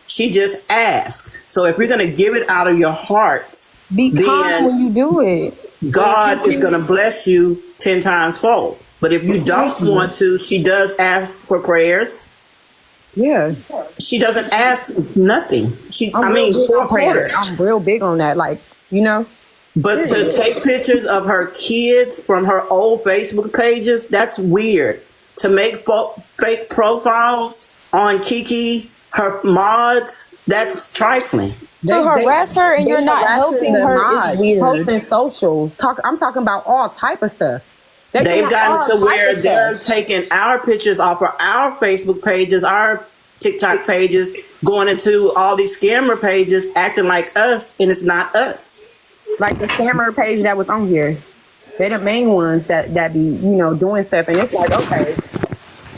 She just asked. So if you're going to give it out of your heart, be calm when you do it. God is going to bless you 10 times fold. But if you don't want to, she does ask for prayers. Yeah. She doesn't ask nothing. For prayers. I'm real big on that. Like, you know. But to take pictures of her kids from her old Facebook pages, that's weird. To make fake profiles on Keke, her mods, that's trifling. To harass her and you're not helping her is weird. Posting socials. I'm talking about all type of stuff. They've gotten to where they're taking our pictures off of our Facebook pages, our TikTok pages, going into all these scammer pages, acting like us, and it's not us. Like the scammer page that was on here. They're the main ones that be, doing stuff, and it's like, okay.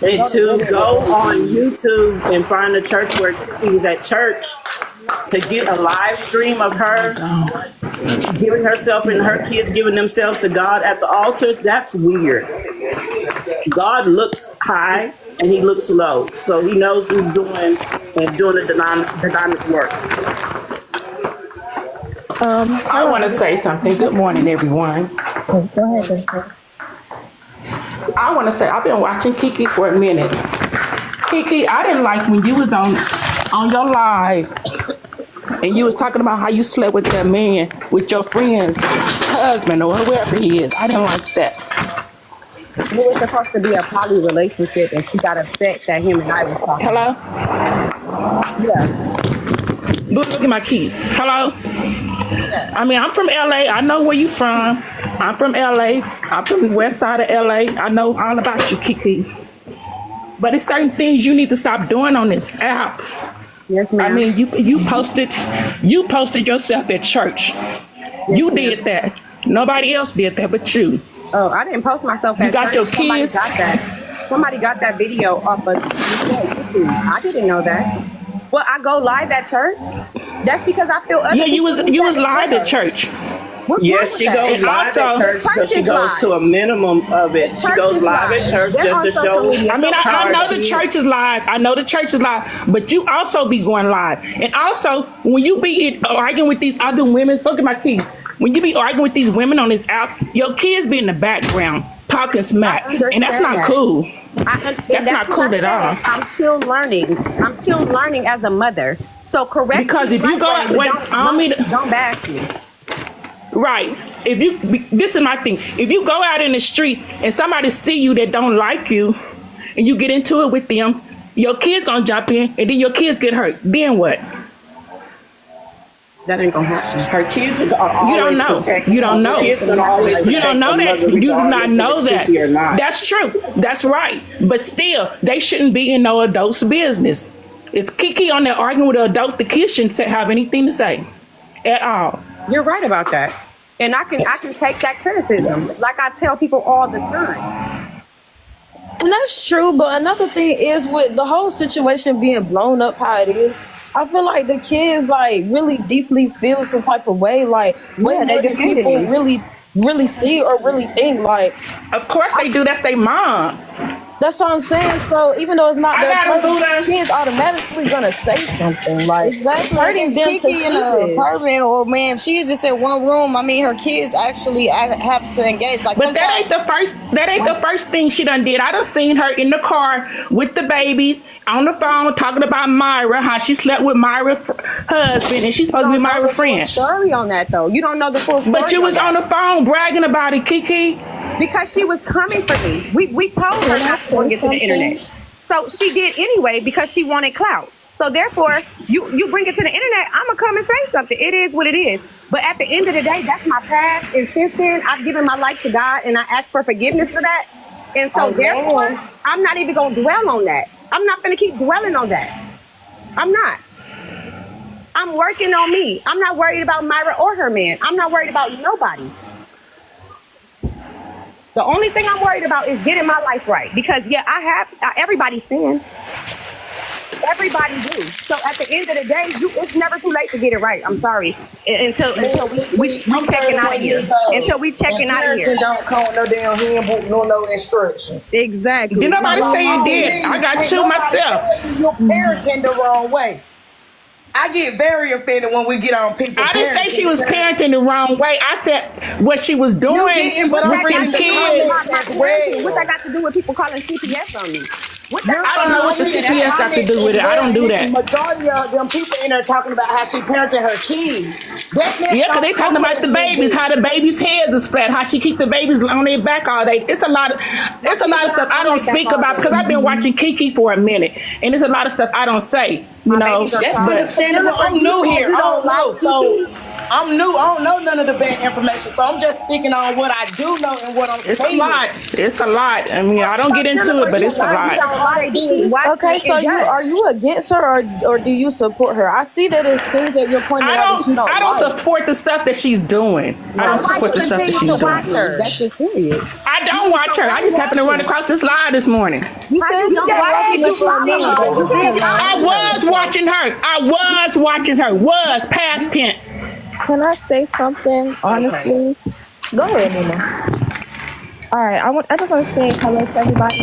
And to go on YouTube and find a church where he was at church, to get a live stream of her giving herself and her kids giving themselves to God at the altar, that's weird. God looks high and he looks low, so he knows who's doing the dynamic work. I want to say something. Good morning, everyone. Go ahead. I want to say I've been watching Keke for a minute. Keke, I didn't like when you was on your live and you was talking about how you slept with that man, with your friend's husband or whoever he is. I didn't like that. It was supposed to be a poly relationship, and she got upset that him and I was talking. Hello? Yeah. Look at my keys. Hello? Yeah. I mean, I'm from LA. I know where you from. I'm from LA. I'm from the west side of LA. I know all about you, Keke. But it's certain things you need to stop doing on this app. Yes, ma'am. I mean, you posted yourself at church. Yes, you did that. Nobody else did that but you. Oh, I didn't post myself at church. You got your kids. Somebody got that video off of YouTube. I didn't know that. Well, I go live at church. That's because I feel. Yeah, you was live at church. Yes, she goes live at church because she goes to a minimum of it. She goes live at church just to show. I mean, I know the church is live. I know the church is live, but you also be going live. And also, when you be arguing with these other women, look at my keys. When you be arguing with these women on this app, your kids be in the background talking smack, and that's not cool. That's not cool at all. I'm still learning as a mother. So correct. Because if you go out, don't bash me. Right. This is my thing. If you go out in the streets and somebody see you that don't like you, and you get into it with them, your kids gonna jump in, and then your kids get hurt. Then what? That ain't gonna happen. Her kids are always You don't know. protected. You don't know. Kids are always You don't know that. You do not know that. Or not. That's true. That's right. But still, they shouldn't be in no adult's business. It's Keke on there arguing with an adult. The kids shouldn't have anything to say at all. You're right about that. And I can take that criticism. Like I tell people all the time. And that's true, but another thing is with the whole situation being blown up how it is, I feel like the kids like really deeply feel some type of way. Like what do people really see or really think? Like, of course they do. That's their mom. That's what I'm saying. So even though it's not their place, kids automatically gonna say something like exactly. Hurting them Keke in an apartment, or man, if she's just in one room. I mean, her kids actually have to engage. Like, but that ain't the first thing she done did. I done seen her in the car with the babies on the phone talking about Myra, how she slept with Myra's husband, and she's supposed to be Myra's friend. Story on that though, you don't know the full story. But you was on the phone bragging about it, Keke. Because she was coming for me. We told her not to get to the internet. So she did anyway because she wanted clout. So therefore, you bring it to the internet, I'm going to come and say something. It is what it is. But at the end of the day, that's my past. And since then, I've given my life to God and I ask for forgiveness for that. And so therefore, I'm not even going to dwell on that. I'm not going to keep dwelling on that. I'm not. I'm working on me. I'm not worried about Myra or her man. I'm not worried about nobody. The only thing I'm worried about is getting my life right. Because, everybody sin. Everybody do. So at the end of the day, it's never too late to get it right. I'm sorry. Until we checking out of here. Until we checking out of here. Don't call no damn handbook, no instructions. Exactly. Did nobody say it did? I got two myself. You're parenting the wrong way. I get very offended when we get on people. I didn't say she was parenting the wrong way. I said what she was doing but I'm with reading them the kids. comments as well. What that got to do with people calling CPS on me? What that I don't know what the CPS got to do with it. I don't do that. Majority of them people in there talking about how she parenting her kids. Yeah, because they talking about the babies, how the babies' heads is flat, how she keep the babies on their back all day. It's a lot of stuff I don't speak about because I've been watching Keke for a minute, and there's a lot of stuff I don't say. You know, that's understandable. I'm new here. I don't know, so I'm new. I don't know none of the bad information, so I'm just speaking on what I do know and what I'm it's saying. a lot. It's a lot. I mean, I don't get into it, but it's a lot. Okay, so are you against her or do you support her? I see that it's things that you're pointing out that you don't I don't like. support the stuff that she's doing. I don't support the stuff that she's doing. That's just period. I don't watch her. I just happened to run across this live this morning. You said you don't watch it. I was watching her. Was past tense. Can I say something honestly? Go ahead, Nina. All right, I just want to say hello to everybody.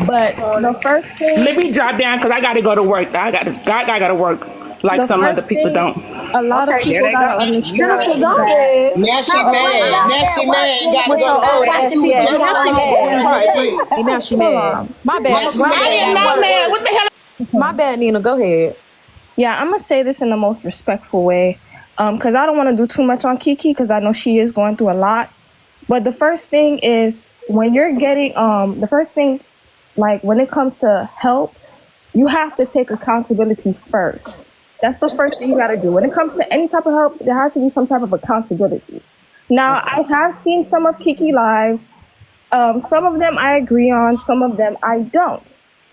But the first thing, Let me drop down because I got to go to work. I got to work like The some first other people thing- don't. a lot of people gotta understand. Jennifer, go ahead. Now she mad. Now she mad. Got to With your go. old ass, she mad. Now she mad. My bad. I am not mad. What the hell? My bad, Nina. Go ahead. Yeah, I'm gonna say this in the most respectful way, because I don't want to do too much on Keke because I know she is going through a lot. But the first thing is when you're getting the first thing, like when it comes to help, you have to take accountability first. That's the first thing you got to do. When it comes to any type of help, there has to be some type of accountability. Now, I have seen some of Keke lives. Some of them I agree on, some of them I don't.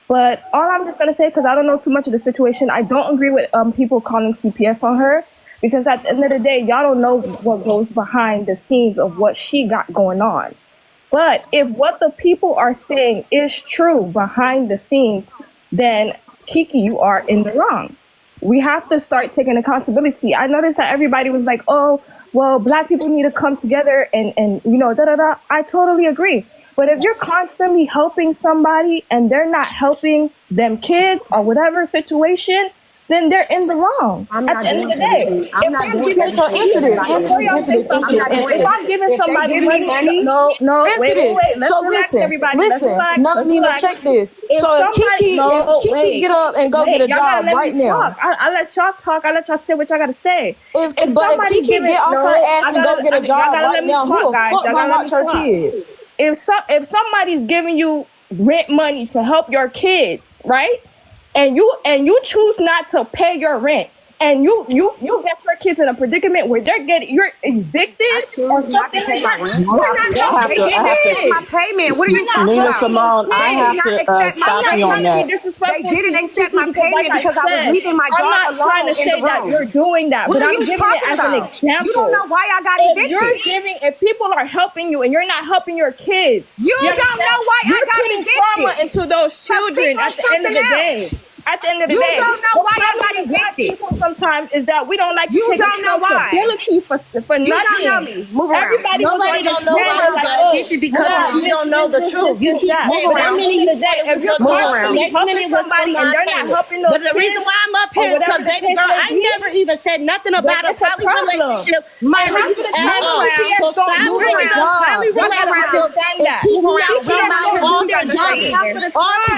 But all I'm just going to say, because I don't know too much of the situation, I don't agree with people calling CPS on her. Because at the end of the day, y'all don't know what goes behind the scenes of what she got going on. But if what the people are saying is true behind the scenes, then Keke, you are in the wrong. We have to start taking accountability. I noticed that everybody was like, oh, well, Black people need to come together and you know, da-da-da. I totally agree. But if you're constantly helping somebody and they're not helping them kids or whatever situation, then they're in the wrong. At the end of the day, So answer this. if I'm giving somebody money, no, wait. So listen, no, Nina, check this. So if Keke get up and go get a job right now. I let y'all talk. I let y'all say what y'all gotta say. If Keke get off her ass and go get a job right now, who the fuck gonna watch her kids? If somebody's giving you rent money to help your kids, right? And you choose not to pay your rent, and you get your kids in a predicament where you're evicted or something like that. My payment. What are you talking Nina about? Simone, I have to stop you on that. They didn't accept my payment because I was leaving my I'm dog not alone trying to in say the that room. you're doing that, What but are I'm you giving it talking as about? an example. You don't know why I got evicted. If people are helping you and you're not helping your kids, You don't know why I got putting trauma evicted. into those children at the end of the day. At the end of the day, You don't know why I got Black evicted. people sometimes is that we don't like to You take don't know why. accountability for nothing. You don't know me. Move around. Everybody Nobody don't know why you got evicted because you don't know the truth. You keep Move around. If you're constantly helping somebody and they're not helping those But the reason why I'm up here is because, baby girl, I never even said nothing about a poly relationship. My So stop don't bringing up poly relationship and keep me out your mouth altogether.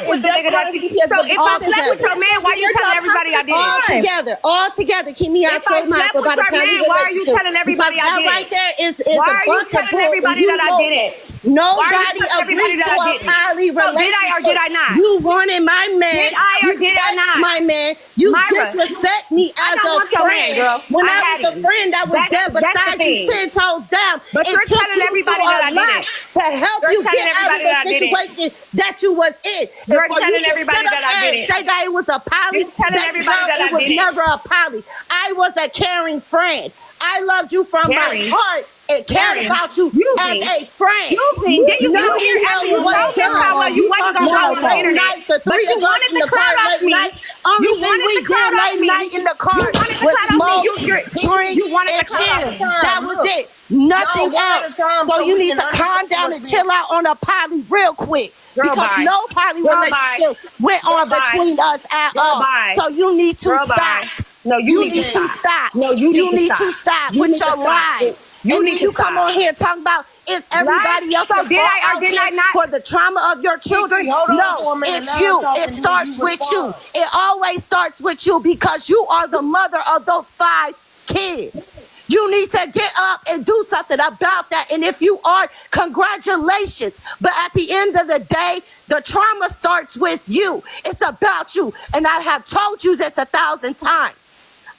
With the nigga that you, so if I slept with your man, why you telling everybody I did? All together, keep me out If I your mouth slept with about a your poly man, why are you relationship. telling everybody I Because that did right it? there is Why a are you bunch of telling bull. everybody You that I know did it? nobody telling everybody agreed that to I a did it? poly So did I or did I relationship. not? You wanted my man. Did I or You did I touched not? my man. You Myra, disrespect me I as don't a want your man, friend. girl. When I I had was a him. friend that was there That's the beside you thing. 10 toes down. But It you're took telling you everybody to that a I did lot it. to help You're you telling get out of everybody the that I did it. situation that you was in. You're And for telling you to everybody sit up that I there did and it. say that it was a poly, You're telling baby everybody girl, that I it was did it. never a poly. I was a caring friend. I loved you from my Gary. heart and cared Gary. about you You as think. a friend. You think. Then you No, get here you after know you what? told them how well you wasn't going to go on the internet. Night, the But three you of us wanted in to the car clout off late me. night. Only You thing wanted we to did clout off late me. night in the car You wanted to was clout off me. smoke, drink, You wanted to and clout off chill. me. That was it. Nothing one at a else. time So so you we need can to calm understand down what's and being. chill out on a poly real quick. Girl, Because bye. no poly Girl, bye. relationship went Girl, on bye. between us at Girl, all. bye. So you need to Girl, stop. bye. No, you You need need to to stop. stop. No, you You need need to to stop. stop You with need to your stop. lies. You And need then to you come stop. on here talking about it's everybody Right? else's So did fault I or out did here I not? for the trauma of your children. Kiki, hold on No, for a minute. it's Let her you. talk It and then starts you with you. respond. It always starts with you because you are the mother of those 5 kids. You need to get up and do something about that. And if you are, congratulations. But at the end of the day, the trauma starts with you. It's about you. And I have told you this 1,000 times.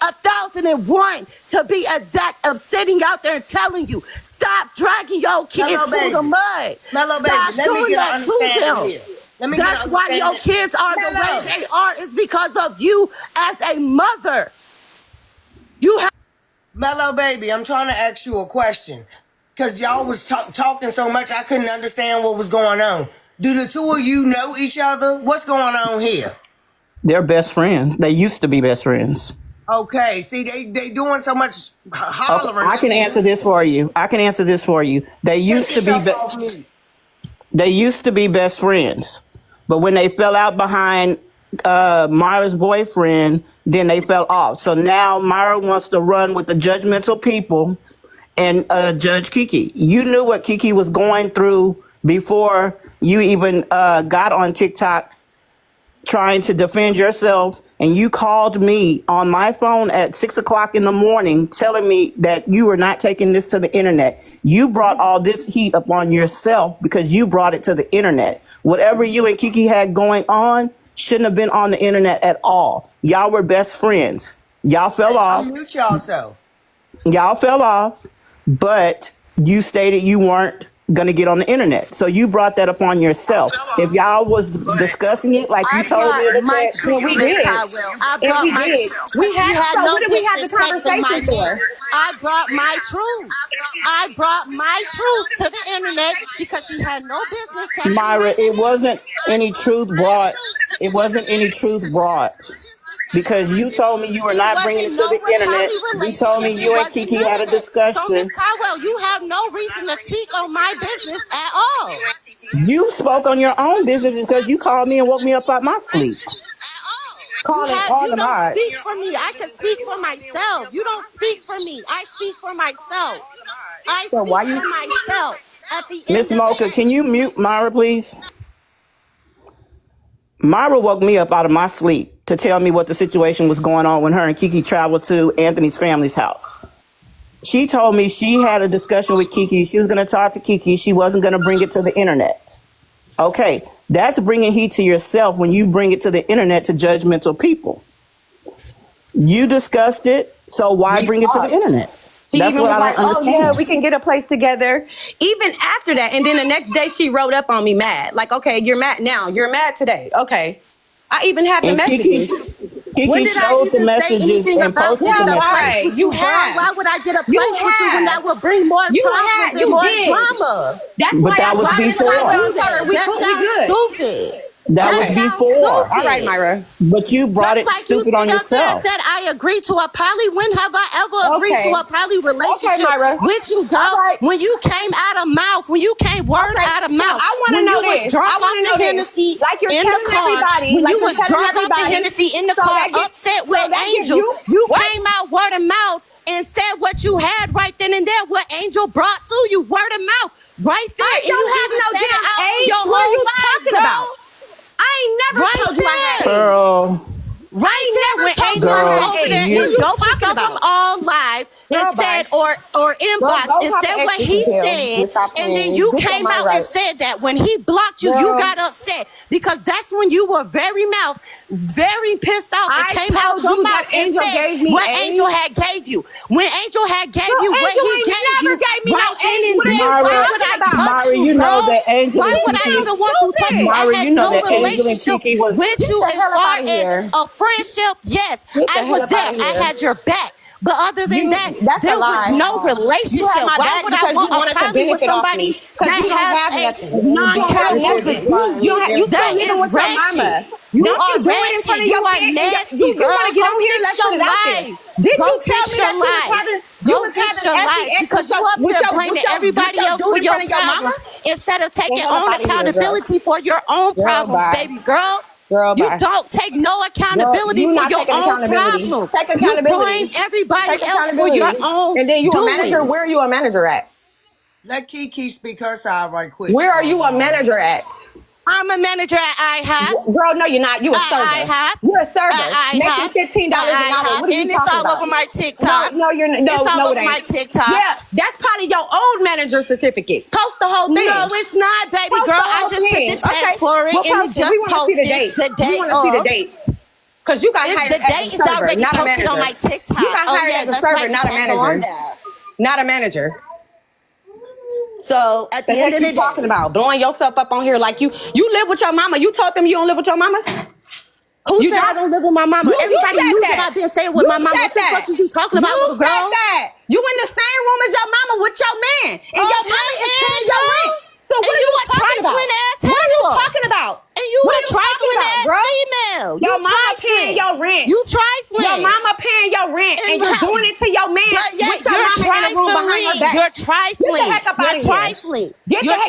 1,001 to be exact, of sitting out there and telling you, stop dragging your kids Mellow through the baby. mud. Mellow baby, Stop let me doing get an that to understanding them. here. Let me get That's an why your understanding. kids are the way Mellow. they are, is because of you as a mother. You have Mellow baby, I'm trying to ask you a question. Because y'all was talking so much, I couldn't understand what was going on. Do the two of you know each other? What's going on here? They're best friends. They used to be best friends. Okay, see, they doing so much Okay, hollering. I can answer this for you. I can answer this for you. They Take used to be, yourself off mute. they used to be best friends, but when they fell out behind Myra's boyfriend, then they fell off. So now Myra wants to run with the judgmental people and Judge Keke. You knew what Keke was going through before you even got on TikTok trying to defend yourself, and you called me on my phone at 6 o'clock in the morning telling me that you were not taking this to the internet. You brought all this heat upon yourself because you brought it to the internet. Whatever you and Keke had going on shouldn't have been on the internet at all. Y'all were best friends. Y'all fell off. Unmute yourself. Y'all fell off, but you stated you weren't gonna get on the internet. So you brought that upon yourself. If y'all was discussing it like you I told me in brought the my chat, truth, we Miss did. Caldwell. I And brought we my did. truth. We She had. had So no what did we have the business taking my conversation for? man. I brought my truth. I brought my truth to the internet because she had no business taking Myra, my it man. wasn't any truth brought. It wasn't any truth brought because you told me you were It not bringing it wasn't to no the internet. poly You told me relationship. It you and wasn't Keke none had of a that. So, discussion. Miss Caldwell, you have no reason to speak on my business at all. You spoke on your own business because you called me and woke me up out my sleep. Calling all You the don't mods. speak for me. I can speak for myself. You don't speak for me. I speak for myself. I So speak why you? for myself. At the end Miss of the Mocha, day. can you mute Myra, please? Myra woke me up out of my sleep to tell me what the situation was going on when her and Keke traveled to Anthony's family's house. She told me she had a discussion with Keke. She was going to talk to Keke. She wasn't going to bring it to the internet. Okay, that's bringing heat to yourself when you bring it to the internet to judgmental people. You discussed it, so why We bring it to the talked. internet? She That's even what was I like, don't "Oh yeah, understand. we can get a place together." Even after that, and then the next day she wrote up on me mad. Like, okay, you're mad now. You're mad today. Okay. I even have the And messages. When Keke did I showed the even say messages anything and about posted the getting Girl, a place messages. bye. with You you, girl? Why have. would I get a You place with you when that have. would bring more You problems had. and You more did. drama? That's But why I that was Why told her would to I Kyle, before. I do told that? her That we sounds good. stupid. That That was Okay. sounds before. All right, stupid. Myra. But you brought Just it like you stupid on sit up there and yourself. said, I agree to a poly. When have I ever agreed to Okay. a poly Okay, relationship Myra. with you, All girl? right. When you came out of mouth, when you came word Okay. out of So mouth, I want to when know you was this. drunk I off want to the know this. Hennessy Like you're in the telling car, everybody. when Like you you're was telling drunk off the everybody. Hennessy in the So car, that get. upset So with that gives Angel, you you what? came out word of mouth and said what you had right then and there, what Angel brought to you, word of mouth, right there. I And you don't have even no said it damn out on age. your What are whole you life, talking about? girl. I ain't never Right told you I had there. AIDS. Girl, I Right ain't there never when told you Angel I was had girl, over AIDS. there What are in you you dopest talking of them about? all live and Girl, said bye. or inbox Go and pop said an what ecstasy he pill said, and stop and then playing. you Get your came mind out and right. said that when he blocked you, you Girl, got upset because that's when you were very pissed off and I came out told your you that mouth and Angel said gave me what Angel AIDS. had gave you. When Angel had gave Girl, you what Angel he ain't gave never you gave me no right then AIDS. and What are there, you why Myra, would talking I about? touch Myra, you, you know girl? that Angel Why and You would I Keke, sound even want to touch you? stupid. I Myra, had you know no that Angel and relationship Keke was, with Get you the as hell up far out of as here. a friendship. Yes, Get I the hell was up there. out of I here. had your back. But other than that, That's a there was lie. no You had relationship. my Why back would I because you want a wanted to poly with benefit off somebody me. Because that you don't has have a nothing. You don't have non-character This is nothing. disease? why You That still living is with your ratchet. mama. You Don't are you do it in front ratchet. of You your are kid. And nasty, you girl. want to get Go on here? fix Let's put your it out there. life. Did Go you tell fix me your that you was life. having? Go fix your life because you up here blaming everybody else for your problems instead of taking own accountability for your own problems, baby girl. You don't take no accountability for your own problems. You blame everybody else for your own. And then you a manager. Where are you a manager at? Let Keke speak her side right quick. Where are you a manager at? I'm a manager at IHOP. Girl, no, you're not. You a server. IHOP. You're a server. Making $15 an hour. What are you talking about? And it's all over my TikTok. No, you're not. It's all over my TikTok. Yeah, that's probably your old manager certificate. Post the whole thing. No, it's not, baby girl. I just took the test for it and just posted the date of. The date. Because you got hired the date is already posted on my TikTok. You got hired as a server, not a manager. Not a manager. So at the end of the day, talking about blowing yourself up on here like you live with your mama. You told them you don't live with your mama. Who said I don't live with my mama? Everybody knew that I've been staying with my mama. What the fuck is you talking about, little girl? You in the same room as your mama with your man, and your mama is paying your rent. So what are you talking about? What are you talking about? And you a trifling ass female. Your mama paying your rent. You trifling. Your mama paying your rent, and you're doing it to your man with your mama in the room behind her back. You're trifling. Get the heck up out of here. Trifling. You're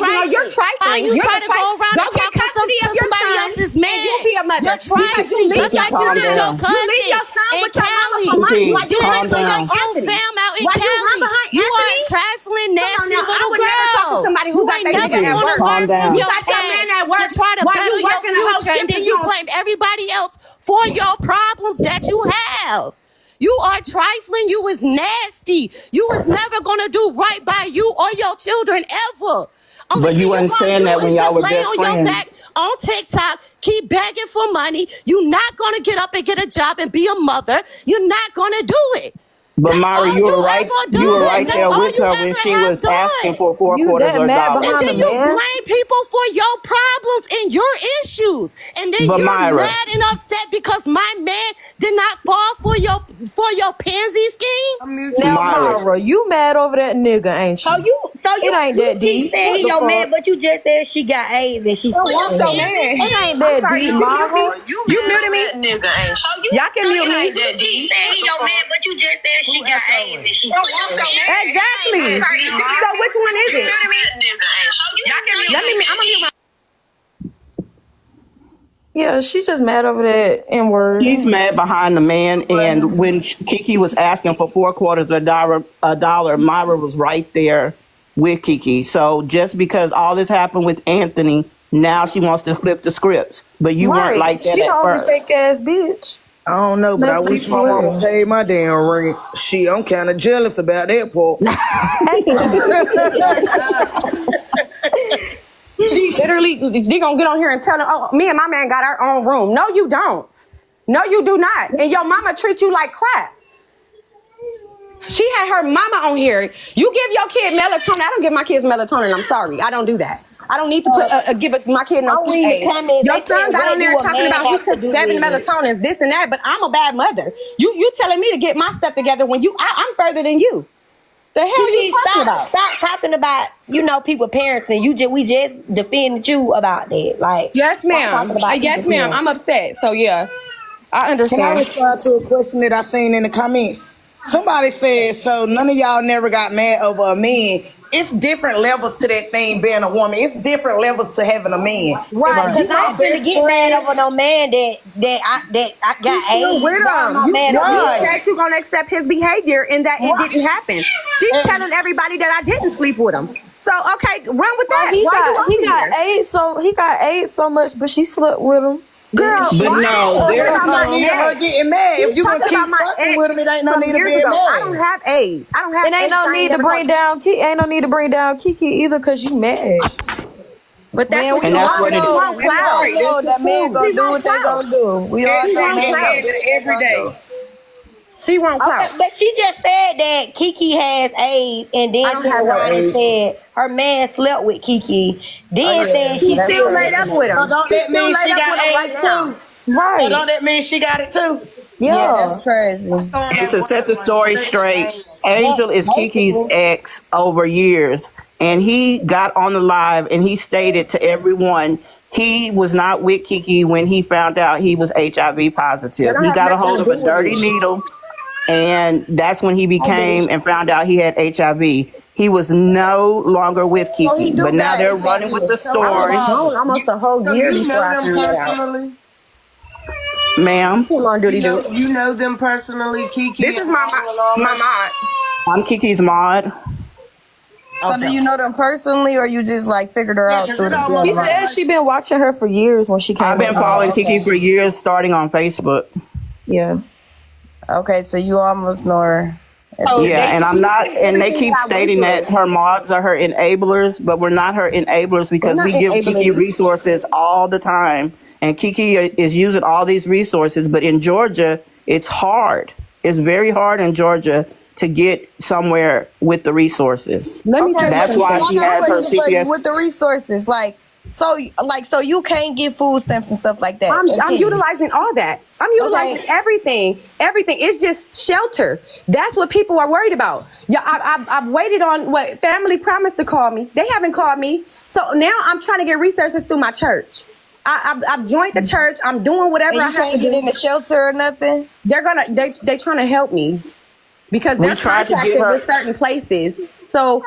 trifling. You try to go around and talk to somebody else's man. You'll be a mother. You're trifling just like you did your cousin. You leave your son with your mama for months. months. You did it to your own fam out in Cali. You are a trifling, nasty little girl. You ain't never gonna learn from your man at work. You try to better your future and then you blame everybody else for your problems that you have. You are trifling. You is nasty. You was never gonna do right by you or your children ever. But you weren't saying that when y'all were lay just on your friends. back on TikTok, keep begging for money. You're not gonna get up and get a job and be a mother. You're not gonna do it. But Mari, you were right. You were right there with her when she was asking for $4 of a dollar. And then you blame people for your problems and your issues, and then you're mad and upset because my man did not fall for your pansy scheme. Now, Mara, you mad over that nigga, ain't you? It ain't that deep. He your man, but you just said she got AIDS and she. It ain't that deep, Mara. You muted me, nigga. Y'all can mute me. He your man, but you just said she got AIDS and she. Exactly. So which one is it? Let me. I'm gonna mute my. Yeah, she's just mad over that N-word. She's mad behind the man, and when Keke was asking for $4 of a dollar, Myra was right there with Keke. So just because all this happened with Anthony, now she wants to flip the scripts. But you weren't like that at first. She fake ass bitch. I don't know, but I wish my mama paid my damn rent. Shit, I'm kind of jealous about that part. She literally, you gonna get on here and tell them, oh, me and my man got our own room. No, you don't. No, you do not. And your mama treats you like crap. She had her mama on here. You give your kid melatonin. I don't give my kids melatonin. I'm sorry. I don't do that. I don't need to put give my kid no sleep aid. Your son got on there talking about he took 7 melatonins, this and that, but I'm a bad mother. You telling me to get my stuff together when I'm further than you. The hell you talking about? Stop talking about, people parents and we just defended you about that. Like, yes, ma'am. Yes, ma'am. I'm upset. So yeah, I understand. Can I respond to a question that I seen in the comments? Somebody said, so none of y'all never got mad over a man. It's different levels to that thing being a woman. It's different levels to having a man. Right, because I ain't finna get mad over no man that I got AIDS. You said you're gonna accept his behavior and that it didn't happen. She's telling everybody that I didn't sleep with him. So okay, run with that. He got AIDS so much, but she slept with him. Girl, but no, there's no need of her getting mad. If you gonna keep fucking with him, it ain't no need to be mad. I don't have AIDS. I don't have. And ain't no need to bring down. Ain't no need to bring down Keke either, cause you mad. But that's what it is. That man gonna do what they gonna do. We all every day. She won't clout. But she just said that Keke has AIDS, and then turned around and said her man slept with Keke. Then said she still laid up with him. Don't that mean she got AIDS too? Right. Don't that mean she got it too? Yeah, that's crazy. And to set the story straight, Angel is Keke's ex over years, and he got on the live and he stated to everyone he was not with Keke when he found out he was HIV positive. He got a hold of a dirty needle. and that's when he became and found out he had HIV. He was no longer with Kiki, Oh, he do but now got they're HIV. running with the I was story, gone almost a whole So year you before know I them found it out. personally? ma'am. Come on, Duty Doo. You know them personally, Kiki This is and all my that? mod. I'm Kiki's mod. So do you know them personally, or you just like figured her Yeah, out because through it the almost She like, said she been watching her for years when she came I've been up. following Kiki okay. for years, starting on Facebook. Yeah. Okay, so you almost know her. So Yeah, and I'm not, and they everything keep that I went stating that through. her mods are her enablers, but we're not her enablers We're because not we give Kiki enabling. resources all the time. And Kiki is using all these resources, but in Georgia, it's hard. It's very hard in Georgia to get somewhere with the resources. Let me tell you That's So why I she got a has her question for you CPS. with the resources, so you can't get food stamps and stuff like that. I'm utilizing all that. I'm utilizing everything. Everything. It's just shelter. That's what people are worried about. Yeah, I've waited on what family promised to call me. They haven't called me. So now I'm trying to get resources through my church. I've joined the church. I'm doing whatever And I you have to can't get do. in the shelter or nothing. They trying to help me because We they're tried to get contracted her. with certain places. So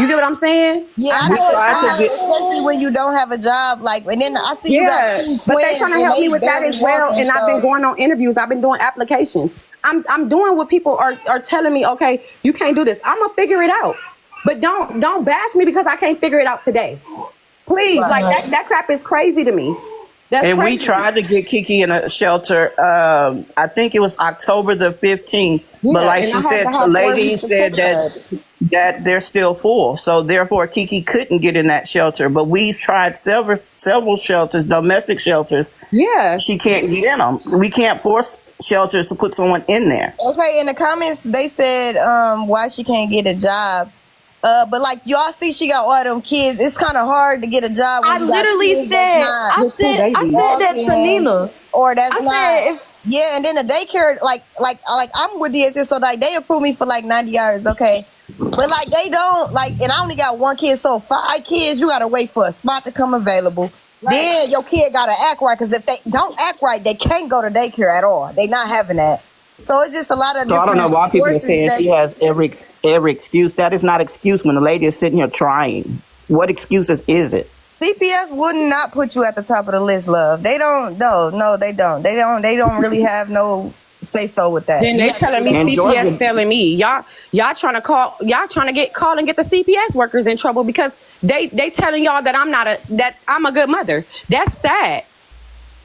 you get what I'm saying? Yeah, I We know it's tried to hard, get. especially when you don't have a job. Like, and then I see you got Yeah, two but they twins trying to and help me they with that barely as well. walking. And I've been So going on interviews. I've been doing applications. I'm doing what people are telling me. Okay, you can't do this. I'm gonna figure it out. But don't bash me because I can't figure it out today. Please, like that crap is crazy to me. That's And we crazy. tried to get Kiki in a shelter. I think it was October the 15th. Yeah, But like and she I had said, to the have 4 lady weeks of said children. that they're still full. So therefore, Kiki couldn't get in that shelter. But we've tried several shelters, domestic shelters. Yeah. She can't get in them. We can't force shelters to put someone in there. okay, in the comments they said why she can't get a job. But like y'all see, she got all them kids. It's kind of hard to get a job when I you got literally kids said, that's not I said that to walking, Nina. or that's I not. said, Yeah, and then the daycare, like I'm with DSS, so like they approve me for like 90 hours, okay. But like they don't like, and I only got 1 kid, so 5 kids, you gotta wait for a spot to come available. Then your kid gotta act right, because if they don't act right, they can't go to daycare at all. They not having that. So it's just a lot of So I don't know why people are forces saying that- she has every excuse. That is not excuse when the lady is sitting here trying. What excuses is it? CPS would not put you at the top of the list, love. They don't. No, they don't. They don't really have no say so with that. Then they telling me And CPS Georgia- telling me y'all trying to call and get the CPS workers in trouble because they telling y'all that I'm a good mother. That's sad.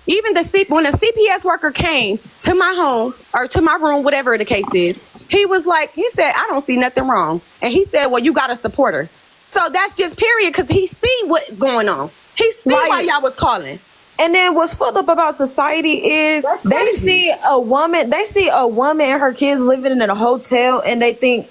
Even when a CPS worker came to my home or to my room, whatever the case is, he said, I don't see nothing wrong. And he said, well, you got to support her. So that's just period, because he see what's going on. He see why y'all was calling. and then what's fucked up about society is they see a woman and her kids living in a hotel, and they think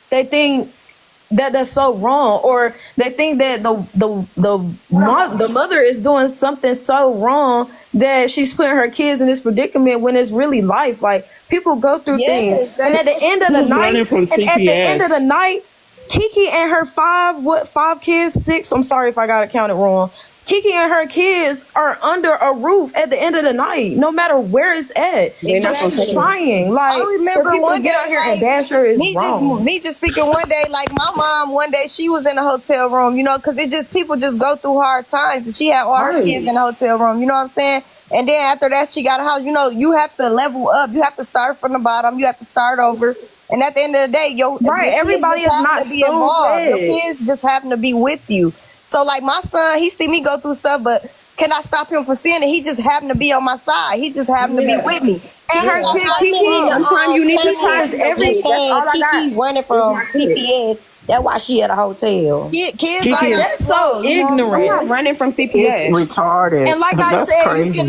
that that's so wrong, or they think that the mother is doing something so wrong that she's putting her kids in this predicament when it's really life. Like, people go through things, and at the end of the Who's running from night, and at the CPS? end of the night, Kiki and her 5 kids, 6. I'm sorry if I got it counted wrong. Kiki and her kids are under a roof at the end of the night, no matter where it's at. So she's trying. Like, I remember for people one to get day, out here like, and bash her is wrong. me just speaking one day, like my mom one day, she was in a hotel room, because it just, people just go through hard times, and she had all her kids in the hotel room, you know what I'm saying? And then after that, she got a house. You have to level up. You have to start from the bottom. You have to start over. And at the end of the day, everybody is not to be involved. spoon-fed. Your kids just happen to be with you. So like my son, he see me go through stuff, but can I stop him from seeing it? He just happened to be on my side. He just happened to be with me. And her kid, Kiki, Sometimes you need to sometimes every Kiki running from CPS. That's why she at a hotel. Kids Kiki are is just so ignorant. I'm not running from CPS. It's retarded. And like I That's said, crazy.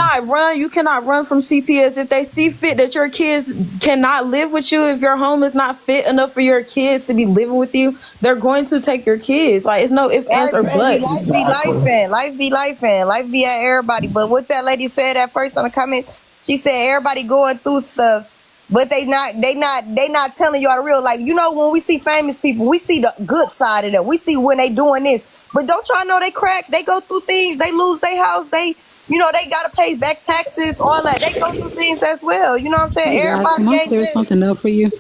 you cannot run from CPS. If they see fit that your kids cannot live with you, if your home is not fit enough for your kids to be living with you, they're going to take your kids. Like, it's no ifs, ands, or buts. Life be life and life be at everybody. But what that lady said at first on the comment, she said everybody going through stuff, but they not telling y'all the real. Like, when we see famous people, we see the good side of them. We see when they doing this. But don't y'all know they crack? They go through things. They lose their house. They You know, they gotta pay back taxes, all that. They go through things as well. You know what I'm saying? Hey guys, can I clear something up for you?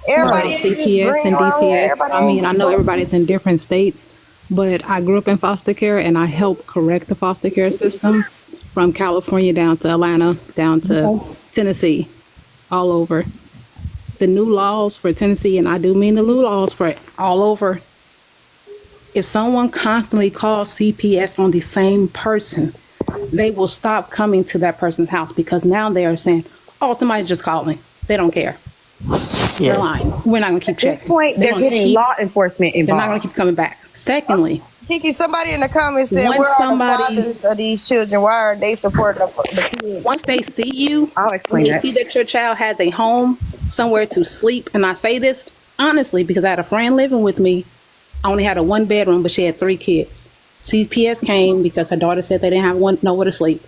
Everybody About ain't just CPS green and around here. DCS. Everybody I ain't mean, I know everybody's in different states, but I grew up in foster care and I helped correct the foster care system from California down to Atlanta, down to Tennessee, all over. The new laws for Tennessee, and I do mean the new laws for all over. If someone constantly calls CPS on the same person, they will stop coming to that person's house because now they are saying, oh, somebody just called me. They don't care. They're lying. We're not going to keep checking. At this point, they're getting law enforcement involved. They're not going to keep coming back. Secondly, Kiki, somebody in the comments said, once where are the somebody- fathers of these children? Why are they supporting the kids? once they see you, I'll when explain they that. see that your child has a home, somewhere to sleep, and I say this honestly because I had a friend living with me. I only had a 1-bedroom, but she had 3 kids. CPS came because her daughter said they didn't have nowhere to sleep.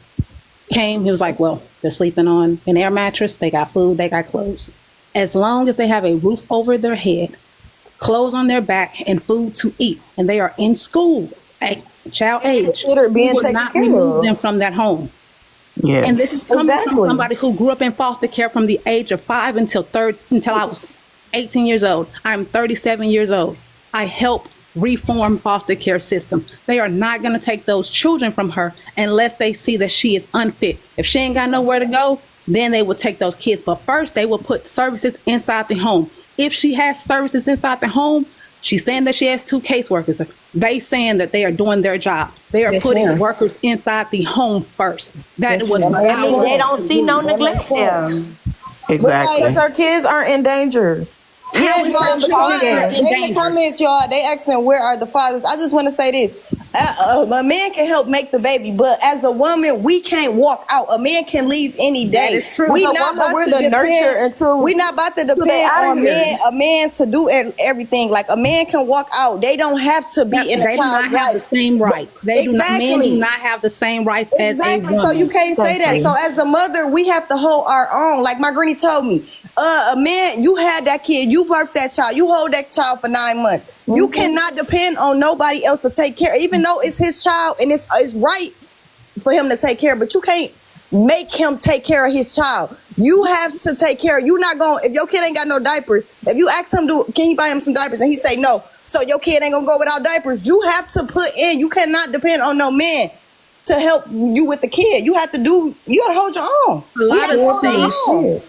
Came, he was like, well, they're sleeping on an air mattress. They got food, they got clothes. As long as they have a roof over their head, clothes on their back, and food to eat, and they are in school at child age, we will not remove them from that home. Yeah. And this is coming from somebody who grew up in foster care from the age of 5 until I was 18 years old. I'm 37 years old. I help reform foster care system. They are not going to take those children from her unless they see that she is unfit. If she ain't got nowhere to go, then they will take those kids. But first, they will put services inside the home. If she has services inside the home, she's saying that she has 2 caseworkers. They saying that they are doing their job. They are putting workers inside the home first. That was they don't see no neglect there. Exactly. Because our kids aren't in danger. Yes, y'all, in the comments, y'all, they asking where are the fathers. I just want to say this. A man can help make the baby, but as a woman, we can't walk out. A man can leave any day. That is true. We So not woman, about we're to the depend. nurture until We not about to they depend outta on here. a man to do everything. Like a man can walk out. They don't have to be in a They do not child's have the life. same rights. They do not. Men Exactly. do not have the same rights as a Exactly. woman. So you can't say that. So as a mother, we have to hold our own. Like my granny told me, a man, you had that kid, you birthed that child, you hold that child for 9 months. You cannot depend on nobody else to take care, even though it's his child and it's right for him to take care, but you can't make him take care of his child. You have to take care. You not going, if your kid ain't got no diapers, if you ask him, can he buy him some diapers? And he say no. So your kid ain't gonna go without diapers. You have to put in, you cannot depend on no man to help you with the kid. You gotta hold your own.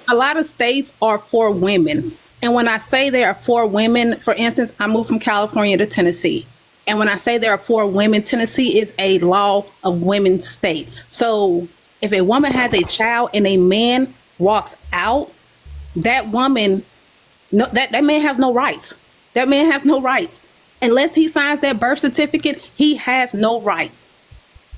A lot of states are for women. And when I say they are for women, for instance, I moved from California to Tennessee. And when I say there are for women, Tennessee is a law of women's state. So if a woman has a child and a man walks out, that woman, that man has no rights. That man has no rights. Unless he signs that birth certificate, he has no rights.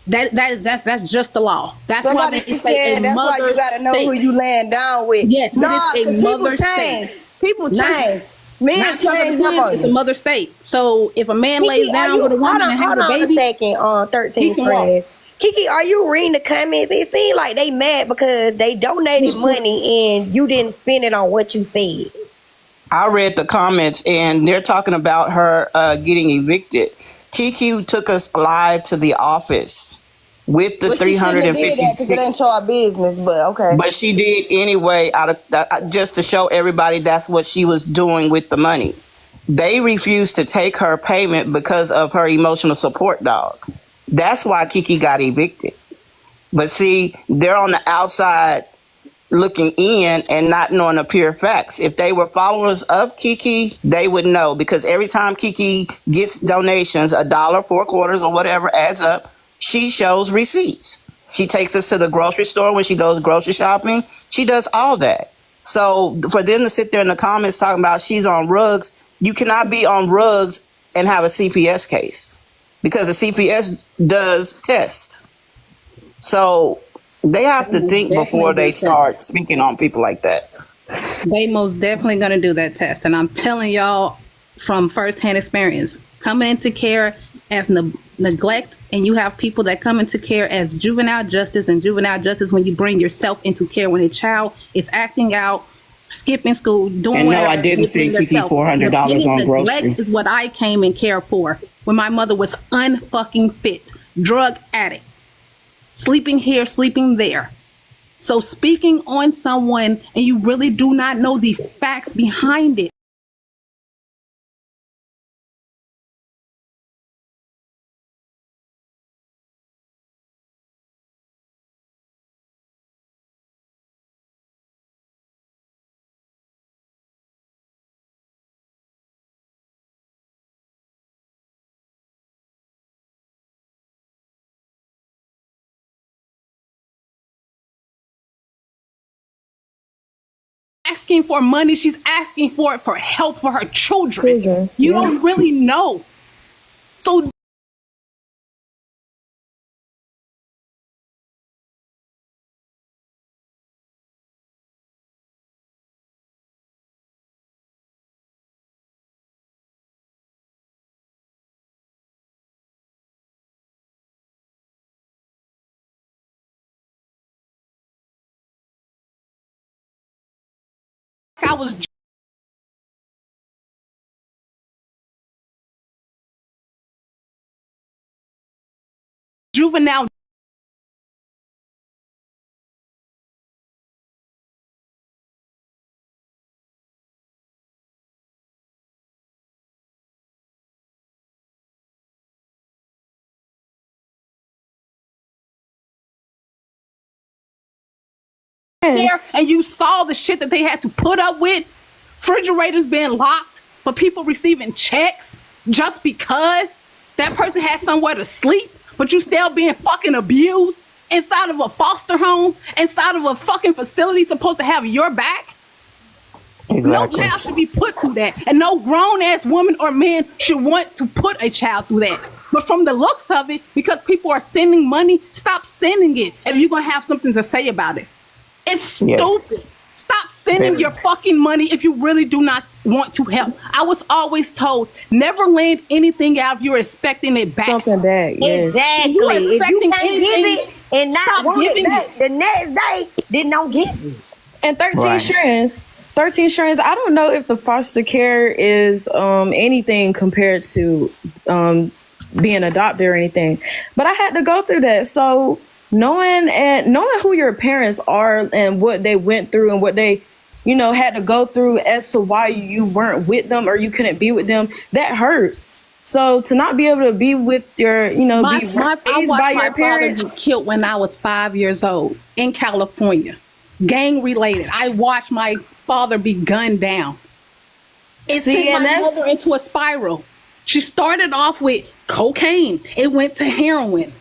That's just the law. That's why they say a that's why you gotta know who you laying down with. Yes, no, it's a because people mother change. state. People change. Men change. It's a mother state. So if a man lays down with a woman and has a baby, hold on a second, 13 friends. Kiki, are you reading the comments? It seems like they mad because they donated money and you didn't spend it on what you said. I read the comments and they're talking about her getting evicted. Kiki took us live to the office with the 350. She did that because it ain't our business, but okay. But she did anyway, out of just to show everybody that's what she was doing with the money. They refused to take her payment because of her emotional support dog. That's why Kiki got evicted. But see, they're on the outside looking in and not knowing the pure facts. If they were followers of Kiki, they would know, because every time Kiki gets donations, $1, 4 quarters, or whatever adds up, she shows receipts. She takes us to the grocery store when she goes grocery shopping. She does all that. So for them to sit there in the comments talking about she's on rugs, you cannot be on rugs and have a CPS case, because the CPS does test. So they have to think before they start speaking on people like that. They most definitely going to do that test. And I'm telling y'all from firsthand experience, coming into care as neglect, and you have people that come into care as juvenile justice, and juvenile justice when you bring yourself into care when a child is acting out, skipping school, doing and whatever. No, I didn't send Kiki $400 on groceries. Neglect is what I came in care for when my mother was unfucking fit, drug addict. sleeping here, sleeping there. So speaking on someone and you really do not know the facts behind it. Asking for money, she's asking for it for help for her children. You don't really know. So I was juvenile. There and you saw the shit that they had to put up with, refrigerators being locked, but people receiving checks just because that person had somewhere to sleep, but you still being fucking abused inside of a foster home, inside of a fucking facility supposed to have your back. Exactly. No child should be put through that, and no grown ass woman or man should want to put a child through that. But from the looks of it, because people are sending money, stop sending it if you're gonna have something to say about it. It's stupid. Stop sending your fucking money if you really do not want to help. I was always told, never lend anything out if you're expecting it back. Something back, yes. Exactly. If you can't give it and not want it back the next day, then don't give it. And 13 strands, I don't know if the foster care is anything compared to being adopted or anything. But I had to go through that. So knowing who your parents are and what they went through and what they, had to go through as to why you weren't with them or you couldn't be with them, that hurts. So to not be able to be with your, be raised by your parents. Father killed when I was 5 years old in California, gang related. I watched my father be gunned down. It sent my mother into a spiral. She started off with cocaine. It went to heroin.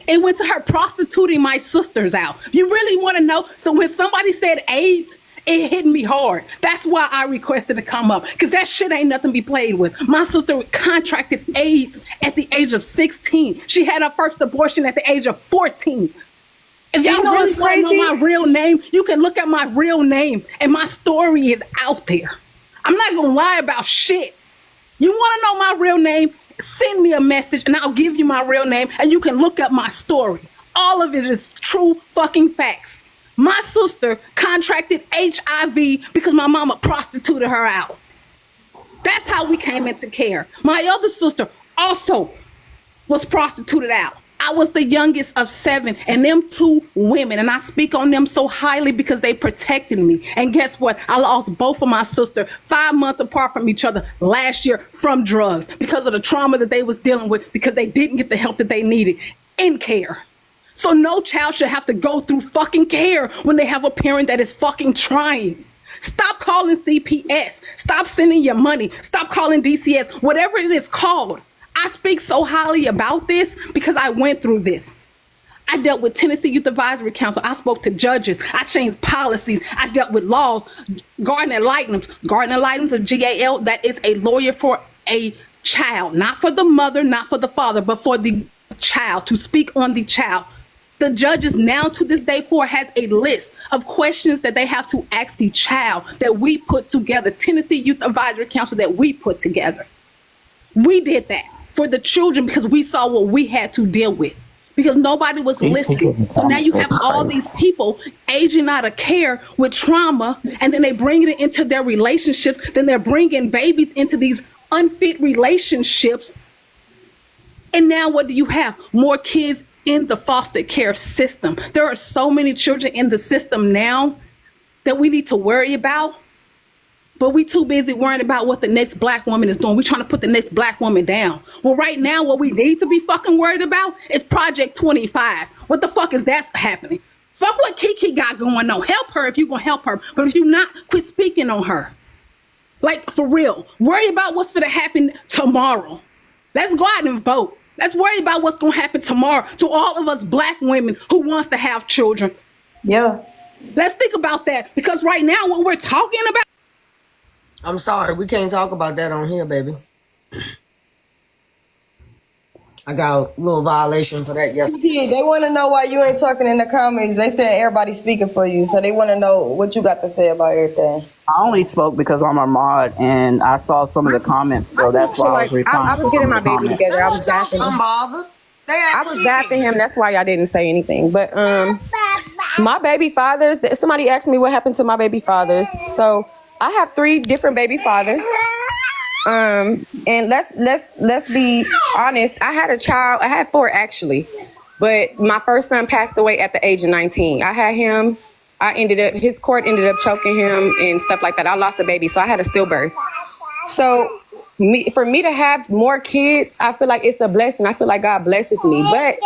It went to her prostituting my sisters out. You really want to know? So when somebody said AIDS, it hit me hard. That's why I requested to come up, because that shit ain't nothing to be played with. My sister contracted AIDS at the age of 16. She had her first abortion at the age of 14. If y'all really want to know my real name, you can look at my real name, and my story is out there. I'm not going to lie about shit. You want to know my real name? Send me a message and I'll give you my real name and you can look up my story. All of it is true fucking facts. My sister contracted HIV because my mama prostituted her out. That's how we came into care. My other sister also was prostituted out. I was the youngest of 7 and them 2 women, and I speak on them so highly because they protected me. And guess what? I lost both of my sisters 5 months apart from each other last year from drugs because of the trauma that they was dealing with, because they didn't get the help that they needed in care. So no child should have to go through fucking care when they have a parent that is fucking trying. Stop calling CPS. Stop sending your money. Stop calling DCS, whatever it is called. I speak so highly about this because I went through this. I dealt with Tennessee Youth Advisory Council. I spoke to judges. I changed policies. I dealt with laws. Gardner Lightums, a GAL, that is a lawyer for a child, not for the mother, not for the father, but for the child, to speak on the child. The judges now to this day forward has a list of questions that they have to ask the child that we put together. Tennessee Youth Advisory Council that we put together. We did that for the children because we saw what we had to deal with, because nobody was listening. So now you have all these people aging out of care with trauma, and then they bring it into their relationships. Then they're bringing babies into these unfit relationships. And now what do you have? More kids in the foster care system. There are so many children in the system now that we need to worry about, but we too busy worrying about what the next black woman is doing. We trying to put the next black woman down. Well, right now, what we need to be fucking worried about is Project 25. What the fuck is that happening? Fuck what Keke got going on. Help her if you gonna help her, but if you not, quit speaking on her. Like, for real. Worry about what's gonna happen tomorrow. Let's go out and vote. Let's worry about what's gonna happen tomorrow to all of us black women who wants to have children. Yeah. Let's think about that, because right now what we're talking about. I'm sorry, we can't talk about that on here, baby. I got a little violation for that yesterday. Yeah, they want to know why you ain't talking in the comments. They said everybody's speaking for you, so they want to know what you got to say about everything. I only spoke because I'm a mod and I saw some of the comments, so that's why I was replying. I was getting my baby together. I was bathing him. I'm bothered. I was bathing him. That's why I didn't say anything. But my baby fathers. Somebody asked me what happened to my baby fathers. So I have 3 different baby fathers. And let's be honest. I had a child. I had 4 actually, but my first son passed away at the age of 19. I had him. His cord ended up choking him and stuff like that. I lost a baby, so I had a stillbirth. So for me to have more kids, I feel like it's a blessing. I feel like God blesses me, but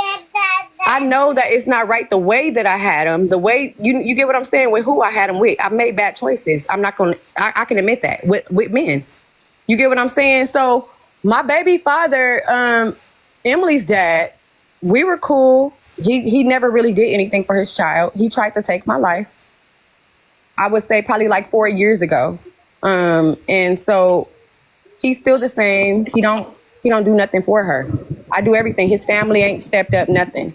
I know that it's not right the way that I had them. The way you get what I'm saying with who I had them with. I made bad choices. I'm not gonna. I can admit that with men. You get what I'm saying? So my baby father, Emily's dad, we were cool. He never really did anything for his child. He tried to take my life. I would say probably like 4 years ago. And so he's still the same. He don't do nothing for her. I do everything. His family ain't stepped up, nothing.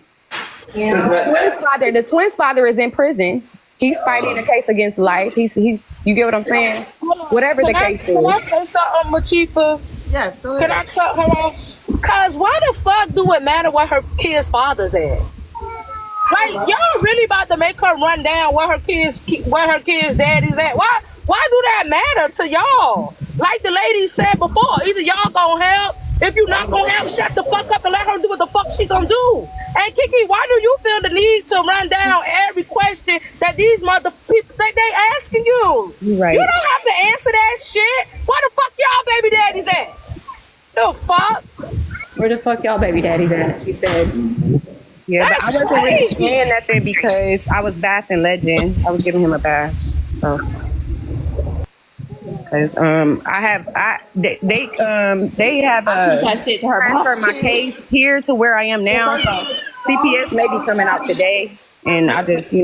The twins' father is in prison. He's fighting a case against life. He's you get what I'm saying? Whatever the case is. Can I say something, Mochiefa? Yes, go ahead. Can I cut her off? Cause why the fuck do it matter where her kids' father's at? Like, y'all really about to make her run down where her kids' daddy's at? Why do that matter to y'all? Like the lady said before, either y'all gonna help. If you not gonna help, shut the fuck up and let her do what the fuck she gonna do. And Keke, why do you feel the need to run down every question that these mother people they asking you? Right. You don't have to answer that shit. Where the fuck y'all baby daddies at? The fuck? Where the fuck y'all baby daddies at? She said. Yeah, That's but I wasn't really crazy. saying nothing because I was bathing Legend. I was giving him a bath. So. Because they have transferred my case here to where I am now. So CPS may be coming out today, and I just I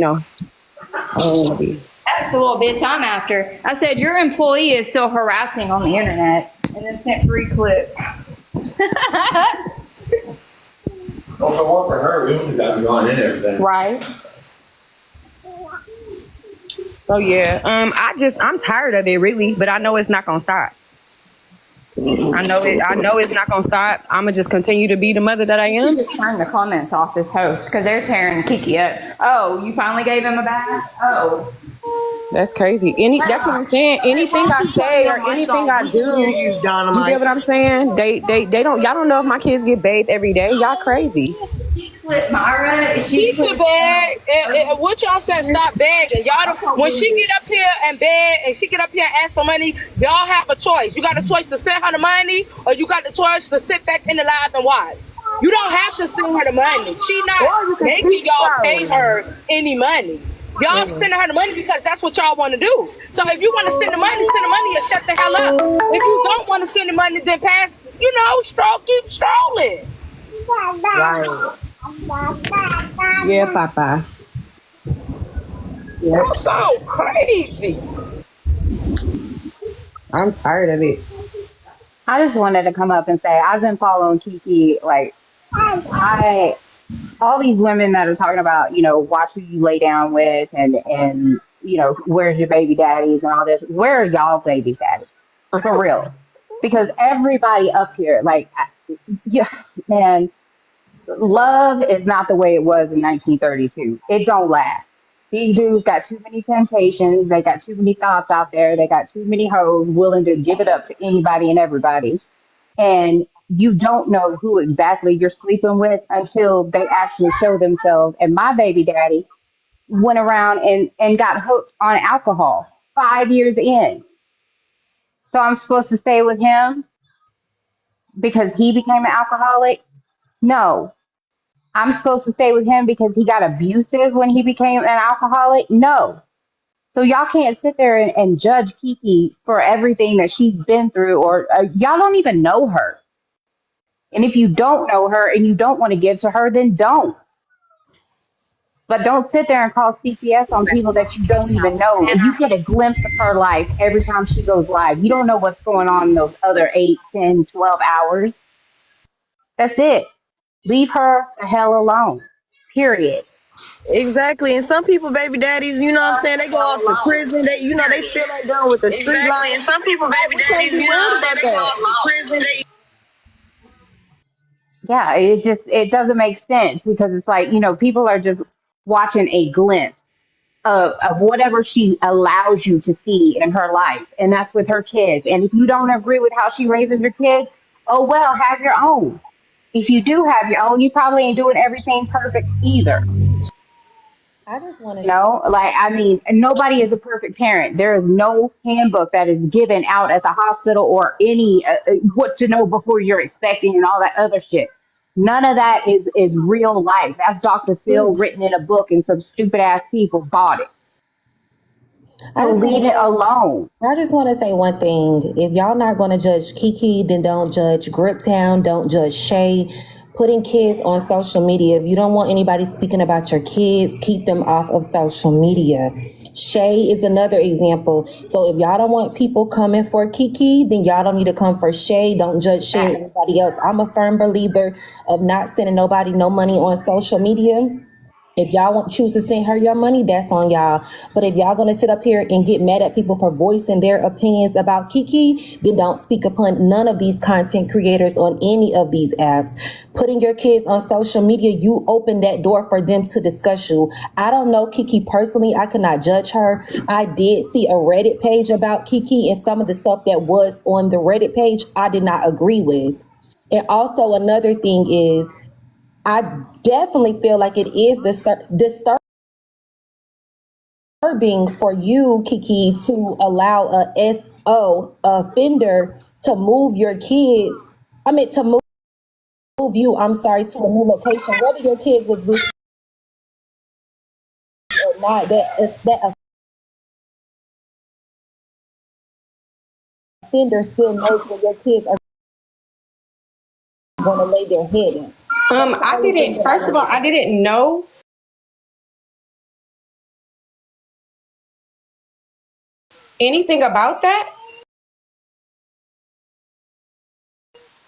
don't want to be. That's the little bitch I'm after. I said your employee is still harassing on the internet, and then sent 3 clips. Well, if it weren't for her, we wouldn't have gone in everything. Right. So yeah, I'm tired of it really, but I know it's not gonna stop. I know it's not gonna stop. I'ma just continue to be the mother that I am. You should just turn the comments off this host because they're tearing Keke up. Oh, you finally gave him a bath? Oh. That's crazy. That's what I'm saying. Anything I say or anything I do, you get what I'm saying? They don't. Y'all don't know if my kids get bathed every day. Y'all crazy. Myra, She could beg. And what y'all said, stop begging. Y'all, when she get up here and beg, and she get up here and ask for money, y'all have a choice. You got a choice to send her the money, or you got the choice to sit back in the live and watch. You don't have to send her the money. She not making y'all pay her any money. Y'all sending her the money because that's what y'all want to do. So if you want to send the money and shut the hell up. If you don't want to send the money, then pass, keep strolling. Right. Yeah, Papa. Yeah. That sound crazy. I'm tired of it. I just wanted to come up and say I've been following Keke. Like, all these women that are talking about, watch who you lay down with, and where's your baby daddies and all this. Where are y'all baby daddies? For real? Because everybody up here, man. Love is not the way it was in 1932. It don't last. These dudes got too many temptations. They got too many thoughts out there. They got too many hoes willing to give it up to anybody and everybody. And you don't know who exactly you're sleeping with until they actually show themselves. And my baby daddy went around and got hooked on alcohol 5 years in. So I'm supposed to stay with him because he became an alcoholic? No. I'm supposed to stay with him because he got abusive when he became an alcoholic? No. So y'all can't sit there and judge Kiki for everything that she's been through, or y'all don't even know her. And if you don't know her and you don't want to give to her, then don't. But don't sit there and call CPS on people that you don't even know. And you get a glimpse of her life every time she goes live. You don't know what's going on in those other 8, 10, 12 hours. That's it. Leave her the hell alone. Period. Exactly. And some people, baby daddies, you know what I'm saying, they go off to prison. They, you know, they still ain't done with the street Exactly. life. And some people, Like, baby we can't daddies, be you know what worried I'm saying? about They go that. off to prison. Yeah, it doesn't make sense because it's like, people are just watching a glimpse of whatever she allows you to see in her life. And that's with her kids. And if you don't agree with how she raises your kids, oh, well, have your own. If you do have your own, you probably ain't doing everything perfect either. I just want to. Like, I mean, nobody is a perfect parent. There is no handbook that is given out at the hospital or any what to know before you're expecting and all that other shit. None of that is real life. That's Dr. Phil written in a book and some stupid ass people bought it. I So just want leave it to. alone. I just want to say one thing. If y'all not going to judge Kiki, then don't judge Griptown. Don't judge Shay. Putting kids on social media. If you don't want anybody speaking about your kids, keep them off of social media. Shay is another example. So if y'all don't want people coming for Kiki, then y'all don't need to come for Shay. Don't judge Shay or anybody else. I'm a firm believer of not sending nobody no money on social media. If y'all want choose to send her your money, that's on y'all. But if y'all gonna sit up here and get mad at people for voicing their opinions about Kiki, then don't speak upon none of these content creators on any of these apps. Putting your kids on social media, you open that door for them to discuss you. I don't know Kiki personally. I cannot judge her. I did see a Reddit page about Kiki, and some of the stuff that was on the Reddit page, I did not agree with. And also another thing is, I definitely feel like it is disturbing for you, Kiki, to allow a SO offender to move your kids. I mean, to move you. I'm sorry, to a new location. Whether your kids was with you or not, that offender still knows where your kids are going to lay their head in. That's the I only thing didn't. that I First of all, want to I didn't know anything about that.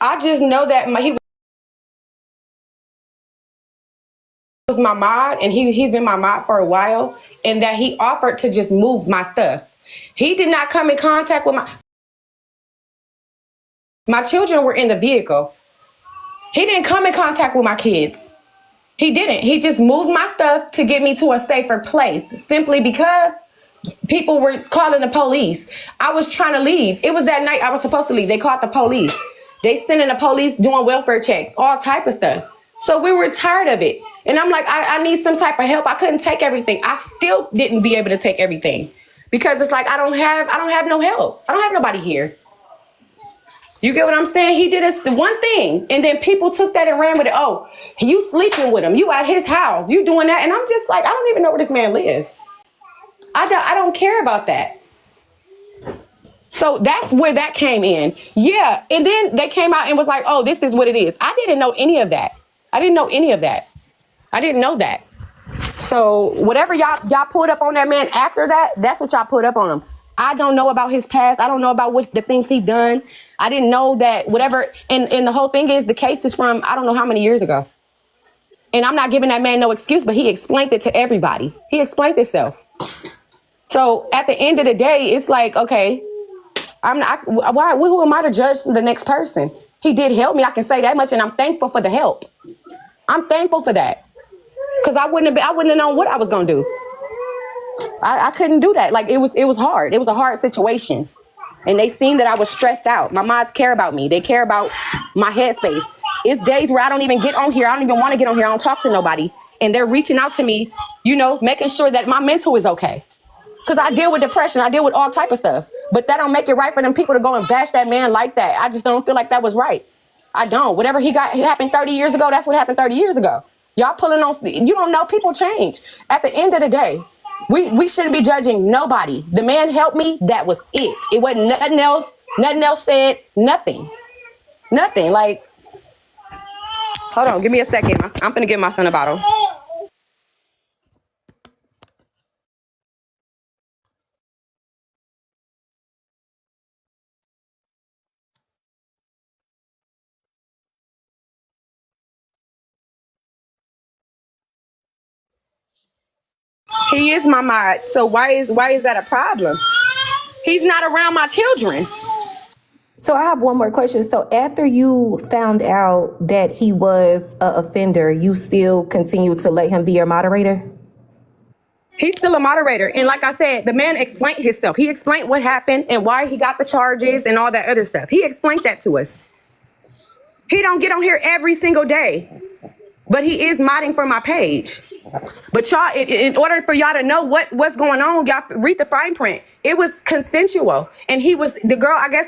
I just know that he was my mod, and he's been my mod for a while, and that he offered to just move my stuff. He did not come in contact with my children were in the vehicle. He didn't come in contact with my kids. He didn't. He just moved my stuff to get me to a safer place simply because people were calling the police. I was trying to leave. It was that night I was supposed to leave. They called the police. They sent in the police doing welfare checks, all type of stuff. So we were tired of it. And I'm like, I need some type of help. I couldn't take everything. I still didn't be able to take everything because it's like I don't have no help. I don't have nobody here. You get what I'm saying? He did us the one thing, and then people took that and ran with it. Oh, you sleeping with him? You at his house? You doing that? And I'm just like, I don't even know where this man lives. I don't care about that. So that's where that came in. Yeah, and then they came out and was like, oh, this is what it is. I didn't know any of that. I didn't know any of that. I didn't know that. So whatever y'all put up on that man after that, that's what y'all put up on him. I don't know about his past. I don't know about what the things he done. I didn't know that whatever. And the whole thing is the case is from I don't know how many years ago. And I'm not giving that man no excuse, but he explained it to everybody. He explained himself. So at the end of the day, it's like, okay, who am I to judge the next person? He did help me. I can say that much. And I'm thankful for the help. I'm thankful for that. Because I wouldn't have known what I was going to do. I couldn't do that. Like it was hard. It was a hard situation. And they seen that I was stressed out. My moms care about me. They care about my headspace. It's days where I don't even get on here. I don't even want to get on here. I don't talk to nobody. And they're reaching out to me, you know, making sure that my mental is okay. Because I deal with depression. I deal with all type of stuff. But that don't make it right for them people to go and bash that man like that. I just don't feel like that was right. I don't. Whatever it happened 30 years ago, that's what happened 30 years ago. Y'all pulling on, you don't know, people change. At the end of the day, we shouldn't be judging nobody. The man helped me, that was it. It wasn't nothing else said, nothing. Nothing. Like, hold on, give me a second. I'm finna give my son a bottle. He is my mod, so why is that a problem? He's not around my children. So I have one more question. So after you found out that he was an offender, you still continue to let him be your moderator? He's still a moderator. And like I said, the man explained himself. He explained what happened and why he got the charges and all that other stuff. He explained that to us. He don't get on here every single day, but he is modding for my page. But y'all, in order for y'all to know what's going on, y'all read the fine print. It was consensual. And he was, the girl, I guess,